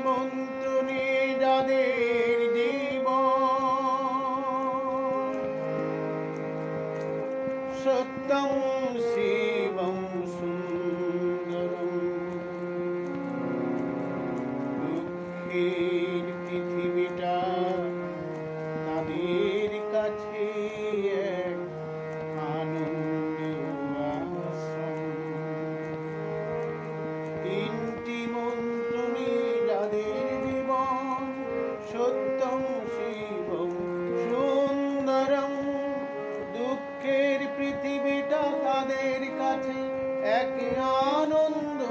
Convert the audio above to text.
মন্ত্রণী যাদের জীবন সত্যং শিবং সুন্দরম দুঃখের পৃথিবীটা তাদের কাছে এক আনন্দের আশ্রম। তিনটি মন্ত্রণী যাদের জীবন সত্যং শিবং সুন্দরম দুঃখের পৃথিবীটা তাদের কাছে এক আনন্দ